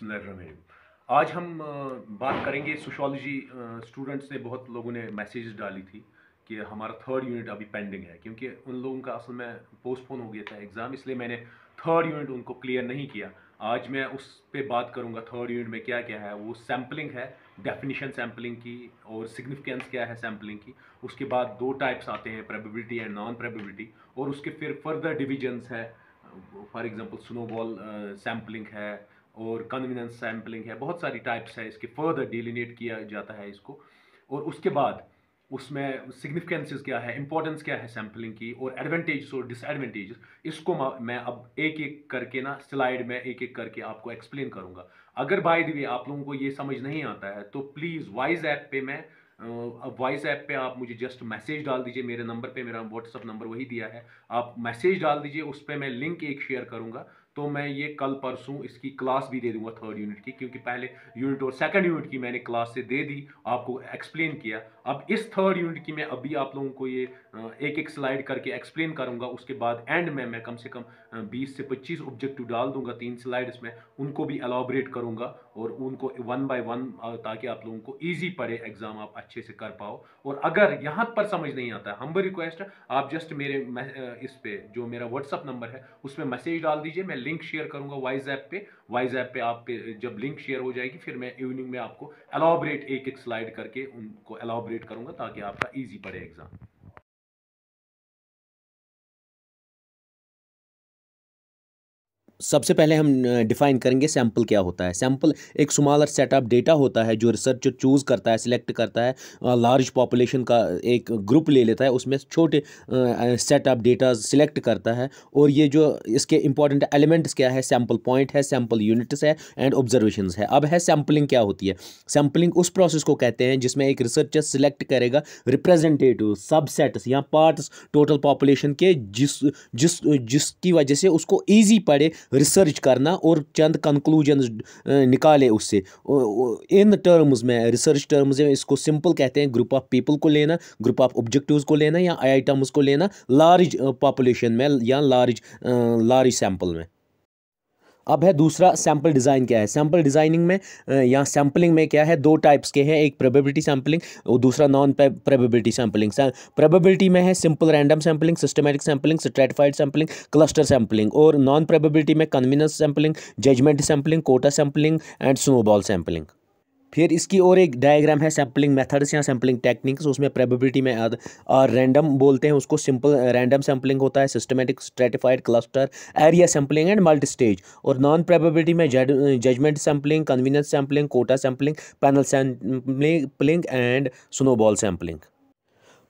बिस्मिल्लाहिर्रहमानिर्रहीम। आज हम बात करेंगे सोशियोलॉजी। स्टूडेंट्स ने बहुत लोगों ने मैसेज डाली थी कि हमारा थर्ड यूनिट अभी पेंडिंग है, क्योंकि उन लोगों का असल में पोस्टपोन हो गया था एग्ज़ाम, इसलिए मैंने थर्ड यूनिट उनको क्लियर नहीं किया। आज मैं उस पे बात करूंगा थर्ड यूनिट में क्या क्या है। वो सैम्पलिंग है, डेफिनेशन सैम्पलिंग की और सिग्निफिकेंस क्या है सैम्पलिंग की। उसके बाद दो टाइप्स आते हैं, प्रोबेबिलिटी एंड नॉन प्रोबेबिलिटी, और उसके फिर फर्दर डिविजन्स है। फॉर एग्जांपल स्नोबॉल सैम्पलिंग है और कन्वीनियंस सैम्पलिंग है। बहुत सारी टाइप्स है, इसके फर्दर डिलिनेट किया जाता है इसको। और उसके बाद उसमें सिग्निफिकेंसेस क्या है, इंपॉर्टेंस क्या है सैम्पलिंग की, और एडवांटेजेस और डिसएडवांटेजेस। इसको मैं अब एक एक करके ना स्लाइड में एक एक करके आपको एक्सप्लेन करूंगा। अगर बाय द वे आप लोगों को ये समझ नहीं आता है तो प्लीज़ वाइज ऐप पे मैं वॉइस ऐप पे आप मुझे जस्ट मैसेज डाल दीजिए मेरे नंबर पे। मेरा व्हाट्सअप नंबर वही दिया है, आप मैसेज डाल दीजिए। उस पर मैं लिंक एक शेयर करूंगा, तो मैं ये कल परसों इसकी क्लास भी दे दूंगा थर्ड यूनिट की, क्योंकि पहले यूनिट और सेकंड यूनिट की मैंने क्लास से दे दी, आपको एक्सप्लेन किया। अब इस थर्ड यूनिट की मैं अभी आप लोगों को ये एक एक स्लाइड करके एक्सप्लेन करूंगा। उसके बाद एंड में मैं कम से कम 20 से 25 ऑब्जेक्टिव डाल दूंगा 3 स्लाइड्स में, उनको भी एलाबोरेट करूंगा और उनको वन बाय वन, ताकि आप लोगों को ईजी पड़े एग्जाम, आप अच्छे से कर पाओ। और अगर यहाँ पर समझ नहीं आता है, हम्बल रिक्वेस्ट है, आप जस्ट मेरे इस पे जो मेरा व्हाट्सअप नंबर है उसमें मैसेज डाल दीजिए। मैं लिंक शेयर करूंगा वाइज ऐप पे। वाइज ऐप पे आप पे जब लिंक शेयर हो जाएगी, फिर मैं इवनिंग में आपको एलाबोरेट एक एक स्लाइड करके उनको एलाबोरेट करूंगा, ताकि आपका ईजी पड़े एग्जाम। सबसे पहले हम डिफाइन करेंगे सैंपल क्या होता है। सैंपल एक स्मॉलर सेटअप डेटा होता है जो रिसर्चर चूज़ करता है, सिलेक्ट करता है, लार्ज पॉपुलेशन का एक ग्रुप ले लेता है, उसमें छोटे सेटअप डेटा सिलेक्ट करता है। और ये जो इसके इंपॉर्टेंट एलिमेंट्स क्या है, सैंपल पॉइंट है, सैंपल यूनिट्स है एंड ऑब्जर्वेशंस है। अब है सैंपलिंग क्या होती है। सैंपलिंग उस प्रोसेस को कहते हैं जिसमें एक रिसर्चर सिलेक्ट करेगा रिप्रेजेंटेटिव सबसेट्स या पार्ट्स टोटल पॉपुलेशन के, जिसकी वजह से उसको ईजी पड़े रिसर्च करना और चंद कंक्लूजन्स निकाले उससे। इन टर्म्स में, रिसर्च टर्म्स में, इसको सिंपल कहते हैं ग्रुप ऑफ पीपल को लेना, ग्रुप ऑफ ऑब्जेक्टिव्स को लेना या आइटम्स को लेना लार्ज पॉपुलेशन में या लार्ज सैंपल में। अब है दूसरा सैंपल डिज़ाइन क्या है। सैंपल डिज़ाइनिंग में या सैंपलिंग में क्या है, दो टाइप्स के हैं, एक प्रोबेबिलिटी सैंपलिंग और दूसरा नॉन प्रोबेबिलिटी सैंपलिंग। प्रोबेबिलिटी में है simple random sampling, systematic sampling, stratified sampling, cluster sampling. और नॉन प्रोबेबिलिटी में convenience sampling, judgement sampling, quota sampling and snowball sampling. फिर इसकी और एक डायग्राम है सैम्पलिंग मेथड्स या सैम्पलिंग टेक्निक्स। उसमें प्रोबेबिलिटी में और रैंडम बोलते हैं उसको, सिंपल रैंडम सैम्पलिंग होता है, systematic, stratified, cluster, area sampling and multi stage. और नॉन प्रोबेबिलिटी में judgement sampling, convenience sampling, quota sampling, panel sampling and snowball sampling.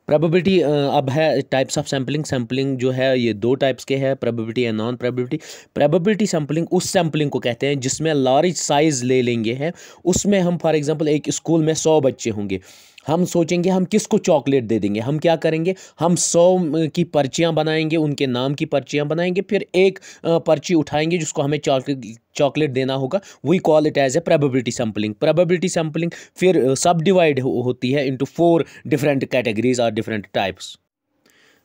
Probability अब है टाइप्स ऑफ सैम्पलिंग। सैम्पलिंग जो है ये दो टाइप्स के हैं, probability and non probability. Probability sampling उस सैम्पलिंग को कहते हैं जिसमें लार्ज साइज ले लेंगे हैं। उसमें हम फॉर एग्जांपल एक स्कूल में 100 बच्चे होंगे, हम सोचेंगे हम किसको चॉकलेट दे देंगे। हम क्या करेंगे, हम 100 की पर्चियाँ बनाएंगे, उनके नाम की पर्चियाँ बनाएंगे, फिर एक पर्ची उठाएंगे जिसको हमें चॉकलेट देना होगा। We call it as a probability sampling. Probability sampling फिर सब डिवाइड होती है इनटू 4 डिफरेंट कैटेगरीज और डिफरेंट टाइप्स।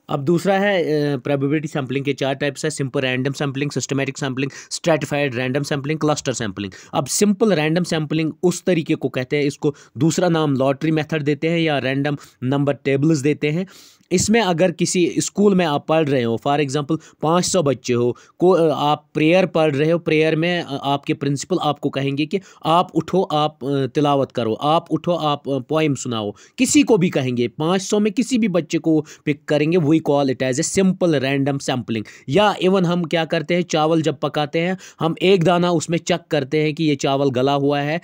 अब दूसरा है प्रोबेबिलिटी सैम्पलिंग के 4 टाइप्स है, simple random sampling, systematic sampling, stratified random sampling, cluster sampling. अब सिंपल रैंडम सैम्पलिंग उस तरीके को कहते हैं, इसको दूसरा नाम लॉटरी मेथड देते हैं या रैंडम नंबर टेबल्स देते हैं। इसमें अगर किसी स्कूल में आप पढ़ रहे हो, फॉर एग्जांपल 500 बच्चे हो, को आप प्रेयर पढ़ रहे हो, प्रेयर में आपके प्रिंसिपल आपको कहेंगे कि आप उठो, आप तिलावत करो, आप उठो, आप पोइम सुनाओ, किसी को भी कहेंगे, 500 में किसी भी बच्चे को पिक करेंगे। We call it as a simple random sampling. या इवन हम क्या करते हैं, चावल जब पकाते हैं, हम एक दाना उसमें चेक करते हैं कि ये चावल गला हुआ है,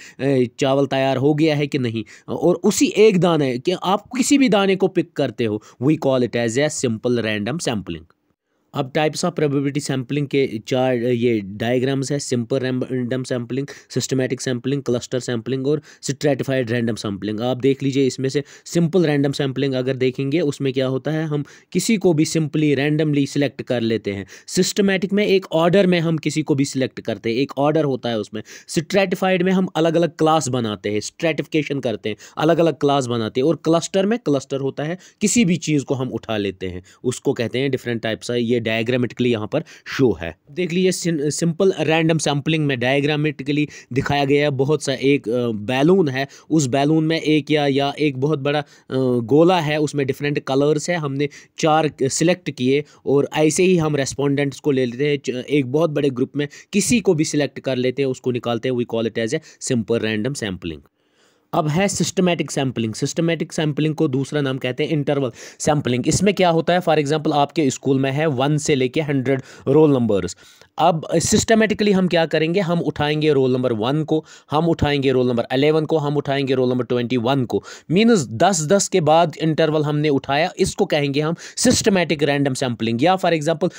चावल तैयार हो गया है कि नहीं, और उसी एक दाने कि आप किसी भी दाने को पिक करते हो, we call it as a simple random sampling. अब टाइप्स ऑफ प्रोबेबिलिटी सैम्पलिंग के 4 ये डायग्राम्स है, simple random sampling, systematic sampling, cluster sampling और स्ट्रेटिफाइड रैंडम सैम्पलिंग। आप देख लीजिए इसमें से सिंपल रैंडम सैम्पलिंग अगर देखेंगे, उसमें क्या होता है, हम किसी को भी सिंपली रैंडमली सिलेक्ट कर लेते हैं। सिस्टमैटिक में एक ऑर्डर में हम किसी को भी सिलेक्ट करते हैं, एक ऑर्डर होता है उसमें। स्ट्रेटिफाइड में हम अलग अलग क्लास बनाते हैं, स्ट्रेटिफिकेशन करते हैं, अलग अलग क्लास बनाते हैं। और क्लस्टर में, क्लस्टर होता है किसी भी चीज़ को हम उठा लेते हैं, उसको कहते हैं डिफरेंट टाइप्स है। ये डायग्रामेटिकली यहाँ पर शो है। देख लीजिए सिंपल रैंडम सैम्पलिंग में डायग्रामेटिकली दिखाया गया है। बहुत सा एक बैलून है, उस बैलून में एक या एक बहुत बड़ा गोला है, उसमें डिफरेंट कलर्स है। हमने 4 सिलेक्ट किए और ऐसे ही हम रेस्पोंडेंट्स को ले लेते हैं, एक बहुत बड़े ग्रुप में किसी को भी सिलेक्ट कर लेते हैं, उसको निकालते हैं। We call it as a simple random sampling. अब है सिस्टमैटिक सैम्पलिंग। सिस्टमैटिक सैम्पलिंग को दूसरा नाम कहते हैं इंटरवल सैम्पलिंग। इसमें क्या होता है, फॉर एग्जांपल आपके स्कूल में है 1 से लेके 100 रोल नंबर्स। अब सिस्टमेटिकली हम क्या करेंगे, हम उठाएंगे रोल नंबर 1 को, हम उठाएंगे रोल नंबर 11 को, हम उठाएंगे रोल नंबर 21 को। मीनस 10-10 के बाद इंटरवल हमने उठाया, इसको कहेंगे हम सिस्टमैटिक रैंडम सैम्पलिंग। या फॉर एग्जांपल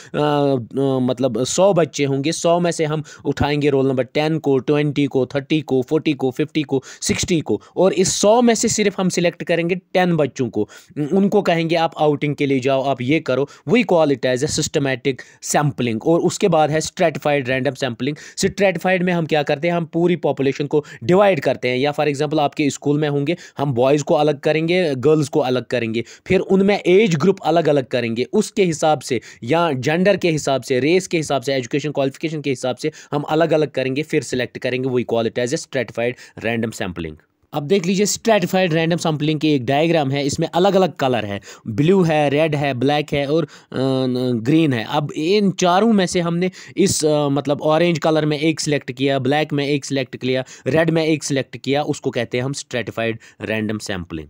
मतलब 100 बच्चे होंगे, 100 में से हम उठाएंगे रोल नंबर 10 को, 20 को, 30 को, 40 को, 50 को, 60 को, और इस 100 में से सिर्फ हम सिलेक्ट करेंगे 10 बच्चों को। उनको कहेंगे आप आउटिंग के लिए जाओ, आप ये करो। We call it as a systematic sampling. और उसके बाद है स्ट्रेटिफाइड रैंडम सैम्पलिंग। स्ट्रेटिफाइड में हम क्या करते हैं, हम पूरी पॉपुलेशन को डिवाइड करते हैं। या फॉर एग्जांपल आपके स्कूल में होंगे, हम बॉयज़ को अलग करेंगे, गर्ल्स को अलग करेंगे, फिर उनमें एज ग्रुप अलग अलग करेंगे, उसके हिसाब से या जेंडर के हिसाब से, रेस के हिसाब से, एजुकेशन क्वालिफिकेशन के हिसाब से हम अलग अलग करेंगे, फिर सिलेक्ट करेंगे। We call it as a stratified random sampling. अब देख लीजिए स्ट्रेटिफाइड रैंडम सैम्पलिंग की एक डायग्राम है। इसमें अलग अलग कलर है, ब्लू है, रेड है, ब्लैक है और ग्रीन है। अब इन चारों में से हमने इस मतलब ऑरेंज कलर में एक सिलेक्ट किया, ब्लैक में एक सिलेक्ट किया, रेड में एक सिलेक्ट किया, उसको कहते हैं हम स्ट्रेटिफाइड रैंडम सैम्पलिंग।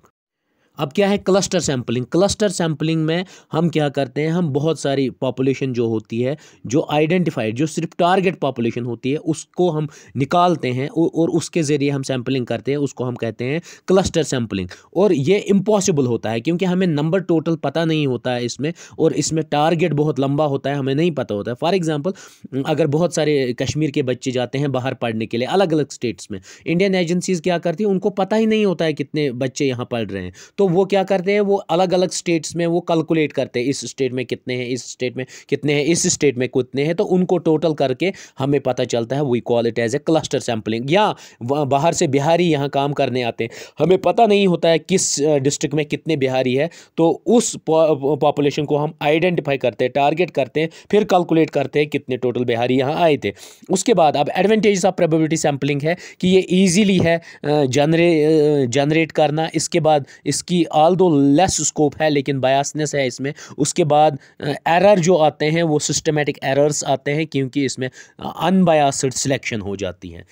अब क्या है क्लस्टर सैम्पलिंग। क्लस्टर सैम्पलिंग में हम क्या करते हैं, हम बहुत सारी पॉपुलेशन जो होती है, जो आइडेंटिफाइड, जो सिर्फ टारगेट पॉपुलेशन होती है, उसको हम निकालते हैं और उसके ज़रिए हम सैम्पलिंग करते हैं, उसको हम कहते हैं क्लस्टर सैम्पलिंग। और ये इम्पॉसिबल होता है क्योंकि हमें नंबर टोटल पता नहीं होता है इसमें, और इसमें टारगेट बहुत लंबा होता है, हमें नहीं पता होता है। फॉर एग्जाम्पल अगर बहुत सारे कश्मीर के बच्चे जाते हैं बाहर पढ़ने के लिए अलग अलग स्टेट्स में, इंडियन एजेंसीज़ क्या करती हैं, उनको पता ही नहीं होता है कितने बच्चे यहाँ पढ़ रहे हैं, तो वो क्या करते हैं, वो अलग अलग स्टेट्स में वो कैलकुलेट करते हैं, इस स्टेट में कितने हैं, इस स्टेट में कितने हैं, इस स्टेट में कितने हैं, तो उनको टोटल करके हमें पता चलता है। We call it as a cluster sampling. या बाहर से बिहारी यहाँ काम करने आते हैं, हमें पता नहीं होता है किस डिस्ट्रिक्ट में कितने बिहारी है, तो उस पॉपुलेशन को हम आइडेंटिफाई करते हैं, टारगेट करते हैं, फिर कैलकुलेट करते हैं कितने टोटल बिहारी यहाँ आए थे। उसके बाद अब एडवांटेजेस ऑफ प्रोबेबिलिटी सैम्पलिंग है कि ये ईजीली है जनरेट करना। इसके बाद इसकी ऑल दो लेस स्कोप है लेकिन बायसनेस है इसमें। उसके बाद एरर जो आते हैं वो सिस्टमेटिक एरर्स आते हैं क्योंकि इसमें अनबायस्ड सिलेक्शन हो जाती है।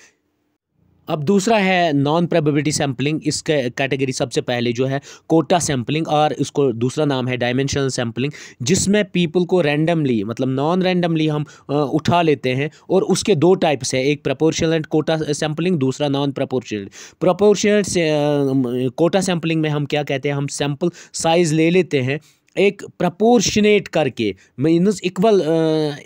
अब दूसरा है नॉन प्रोबेबिलिटी सैम्पलिंग। इसका कैटेगरी सबसे पहले जो है कोटा सैम्पलिंग, और इसको दूसरा नाम है डायमेंशनल सैम्पलिंग, जिसमें पीपल को रैंडमली मतलब नॉन रैंडमली हम उठा लेते हैं। और उसके 2 टाइप्स है, एक प्रोपोर्शनल कोटा सैम्पलिंग, दूसरा non proportional. Proportional quota sampling में हम क्या कहते हैं, हम सैम्पल साइज़ ले लेते हैं एक प्रपोर्शनेट करके, मीन्स इक्वल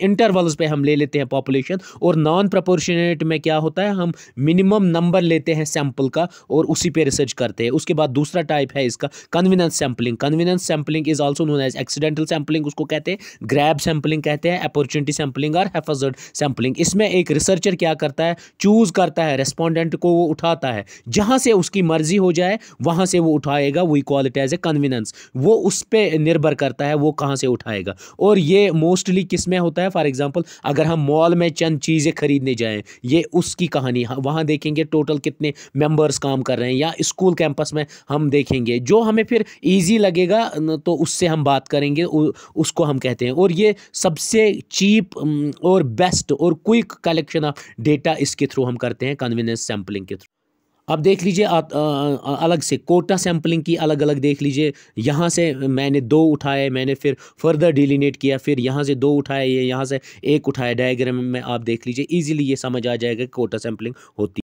इंटरवल्स पे हम ले लेते हैं पॉपुलेशन। और नॉन प्रपोर्शनेट में क्या होता है, हम मिनिमम नंबर लेते हैं सैंपल का और उसी पे रिसर्च करते हैं। उसके बाद दूसरा टाइप है इसका convenience sampling. Convenience sampling is also known as accidental sampling, उसको कहते हैं ग्रैब सैम्पलिंग कहते हैं, अपॉर्चुनिटी सैम्पलिंग और हैफर्ड सैम्पलिंग। इसमें एक रिसर्चर क्या करता है, चूज़ करता है रेस्पोंडेंट को, वो उठाता है जहाँ से उसकी मर्जी हो जाए वहाँ से वो उठाएगा। We call it as a convenience. वो उस पर निर्भर करता है वो कहाँ से उठाएगा। और ये मोस्टली किस में होता है, फॉर एग्जांपल अगर हम मॉल में चंद चीज़ें खरीदने जाएं, ये उसकी कहानी, वहाँ देखेंगे टोटल कितने मेंबर्स काम कर रहे हैं, या स्कूल कैंपस में हम देखेंगे जो हमें फिर इजी लगेगा तो उससे हम बात करेंगे, उसको हम कहते हैं। और ये सबसे चीप और बेस्ट और क्विक कलेक्शन ऑफ डेटा इसके थ्रू हम करते हैं, कन्वीनियंस सैम्पलिंग के थ्रू। अब देख लीजिए आप अलग से कोटा सैम्पलिंग की अलग अलग देख लीजिए। यहाँ से मैंने 2 उठाए, मैंने फिर फर्दर डिलीनेट किया, फिर यहाँ से 2 उठाए, ये यहाँ से 1 उठाए। डायग्राम में आप देख लीजिए, इजीली ये समझ आ जाएगा कि कोटा सैम्पलिंग होती है।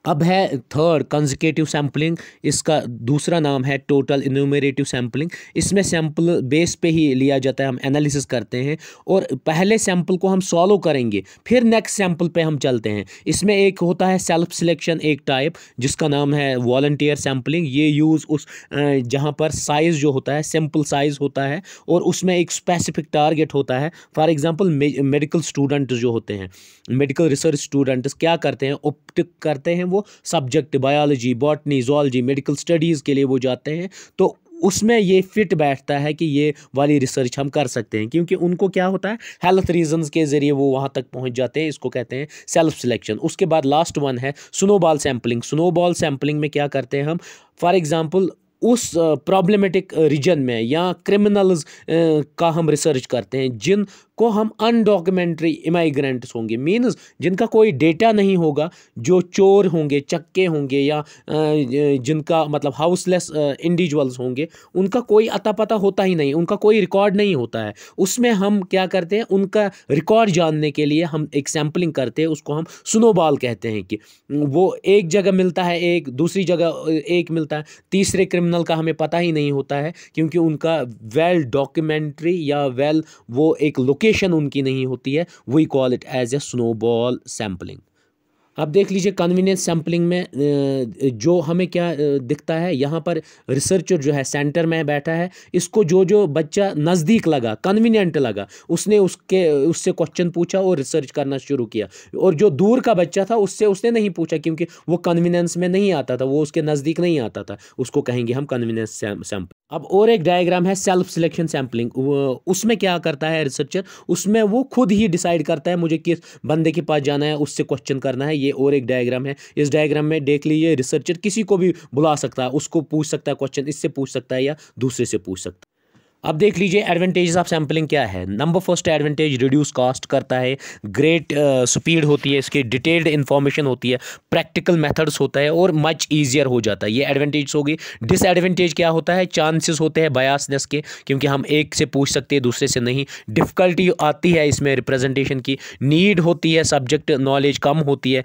अब है थर्ड कंसेक्यूटिव सैम्पलिंग। इसका दूसरा नाम है टोटल इन्यूमरेटिव सैम्पलिंग। इसमें सैम्पल बेस पे ही लिया जाता है, हम एनालिसिस करते हैं और पहले सैम्पल को हम सॉल्व करेंगे, फिर नेक्स्ट सैम्पल पे हम चलते हैं। इसमें एक होता है सेल्फ सिलेक्शन, एक टाइप जिसका नाम है वॉलंटियर सैम्पलिंग। ये यूज़ उस जहाँ पर साइज़ जो होता है सिंपल साइज़ होता है और उसमें एक स्पेसिफिक टारगेट होता है। फॉर एग्जांपल मेडिकल स्टूडेंट जो होते हैं, मेडिकल रिसर्च स्टूडेंट्स क्या करते हैं, ऑप्ट करते हैं वो subject biology, botany, zoology, medical studies के लिए वो जाते हैं। तो उसमें ये फिट बैठता है कि ये वाली रिसर्च हम कर सकते हैं, क्योंकि उनको क्या होता है, हेल्थ रीजंस के ज़रिए वो वहाँ तक पहुँच जाते हैं। इसको कहते हैं सेल्फ सिलेक्शन। उसके बाद लास्ट वन है स्नोबॉल सैम्पलिंग। स्नोबॉल सैम्पलिंग में क्या करते हैं हम, फॉर एग्ज़ाम्पल उस प्रॉब्लमेटिक रीजन में या क्रिमिनल्स का हम रिसर्च करते हैं जिनको हम अनडॉक्यूमेंट्री इमाइग्रेंट्स होंगे, मीन्स जिनका कोई डेटा नहीं होगा, जो चोर होंगे, चक्के होंगे, या जिनका मतलब हाउसलेस इंडिविजुअल्स होंगे, उनका कोई अता पता होता ही नहीं, उनका कोई रिकॉर्ड नहीं होता है। उसमें हम क्या करते हैं, उनका रिकॉर्ड जानने के लिए हम एक सैम्पलिंग करते हैं, उसको हम स्नोबॉल कहते हैं कि वो एक जगह मिलता है, एक दूसरी जगह एक मिलता है, तीसरे क्रिमिनल का हमें पता ही नहीं होता है, क्योंकि उनका वेल डॉक्यूमेंट्री या वेल वो एक लोकेशन उनकी नहीं होती है। We call it as a snowball sampling. अब देख लीजिए कन्वीनियंस सैम्पलिंग में जो हमें क्या दिखता है, यहाँ पर रिसर्चर जो है सेंटर में बैठा है, इसको जो जो बच्चा नज़दीक लगा, कन्वीनियंट लगा, उसने उससे क्वेश्चन पूछा और रिसर्च करना शुरू किया। और जो दूर का बच्चा था उससे उसने नहीं पूछा, क्योंकि वो कन्वीनियंस में नहीं आता था, वो उसके नज़दीक नहीं आता था, उसको कहेंगे हम कन्वीनियंस सैम्पल। अब और एक डायग्राम है सेल्फ सिलेक्शन सैम्पलिंग। उसमें क्या करता है रिसर्चर, उसमें वो खुद ही डिसाइड करता है मुझे किस बंदे के पास जाना है, उससे क्वेश्चन करना है। ये और एक डायग्राम है। इस डायग्राम में देख लीजिए रिसर्चर किसी को भी बुला सकता है, उसको पूछ सकता है क्वेश्चन, इससे पूछ सकता है या दूसरे से पूछ सकता है। अब देख लीजिए एडवांटेजेस ऑफ सैम्पलिंग क्या है। Number first advantage, reduce cost करता है, ग्रेट स्पीड होती है, इसकी डिटेल्ड इन्फॉर्मेशन होती है, प्रैक्टिकल मेथड्स होता है और मच ईजियर हो जाता है। ये एडवांटेज होगी। डिसएडवांटेज क्या होता है, चांसेस होते हैं बायसनेस के, क्योंकि हम एक से पूछ सकते हैं दूसरे से नहीं। डिफ़िकल्टी आती है इसमें रिप्रेजेंटेशन की, नीड होती है, सब्जेक्ट नॉलेज कम होती है।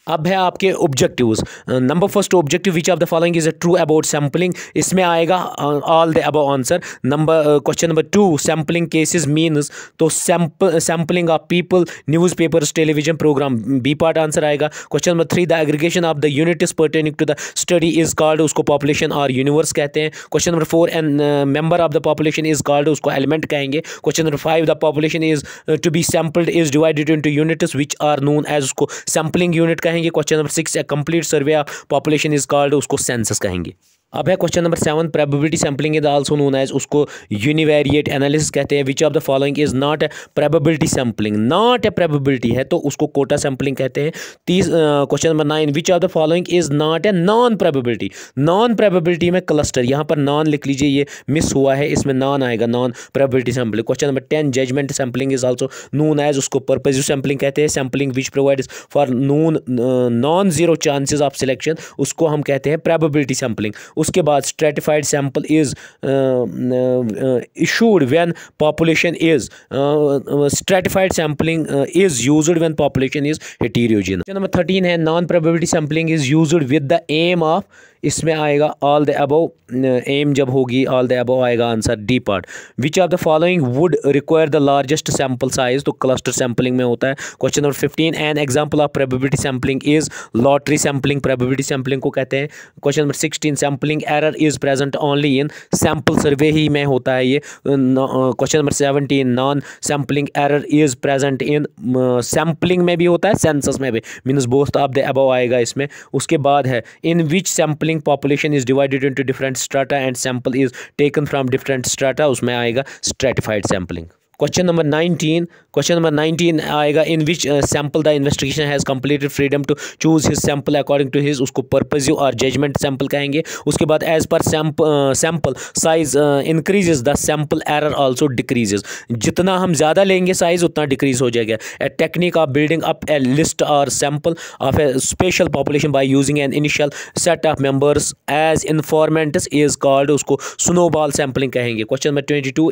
अब है आपके objectives. Number first objective, which of the following is true about sampling. इसमें आएगा all the above answer. Question number 2, sampling cases means, तो sampling of people, newspapers, television programme, B part answer आएगा। Question number 3, the aggregation of the units pertaining to the study is called, उसको population और universe कहते हैं। Question number 4, an member of the population is called, उसको element कहेंगे। Question number 5, the population is to be sampled is divided into units which are known as, उसको sampling unit कहेंगे। Question number 6, a complete survey of population is called, उसको census कहेंगे। अब है question number 7, probability sampling is also known as, उसको univariate analysis कहते हैं। Which of the following is not a probability sampling, not a probability है तो उसको कोटा सैम्पलिंग कहते हैं। Question number 9, which of the following is not a non probability, non probability में cluster, यहाँ पर नॉन लिख लीजिए, ये मिस हुआ है, इसमें नॉन आएगा, non probability sampling. Question number 10, judgement sampling is also known as, उसको पर्पसिव सैम्पलिंग कहते हैं। Sampling which provides for non zero chances of selection, उसको हम कहते हैं प्रोबेबिलिटी सैम्पलिंग। उसके बाद stratified sample is issued when population is stratified sampling is used when population is heterogeneous. Question number 13 है non probability sampling is used with the aim of, इसमें आएगा all the above, aim जब होगी all the above आएगा answer D part. Which of the following would require the largest sample size, तो cluster sampling में होता है। Question number 15, an example of probability sampling is lottery sampling, probability sampling को कहते हैं। Question number 16, sampling error is present only in sample survey ही में होता है ये। Question number 17, non sampling error is present in sampling में भी होता है, सेंसस में भी, means both of the above आएगा इसमें। उसके बाद है इन विच sampling population is divided into different strata and sample is taken from different strata, उसमें आएगा stratified sampling। क्वेश्चन नंबर 19 आएगा in which sample the investigation has completed freedom to choose his sample according to his, उसको purposive और judgement sample कहेंगे। उसके बाद as per sample size increases the sample error also decreases, जितना हम ज़्यादा लेंगे साइज उतना डिक्रीज हो जाएगा। A technique of building up a list or sample of a special population by using an initial set of members as informants is called, उसको snowball sampling कहेंगे। Question number 22,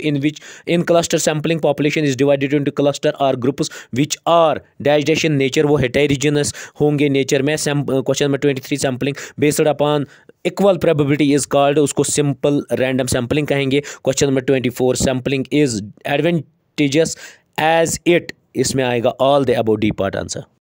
in cluster sampling population is divided into cluster or groups which are dash in nature, वो heterogeneous होंगे nature में। Question number 23, sampling based upon equal probability is called, उसको simple random sampling कहेंगे। Question number 24, sampling is advantageous as it, इसमें आएगा all the above D part answer.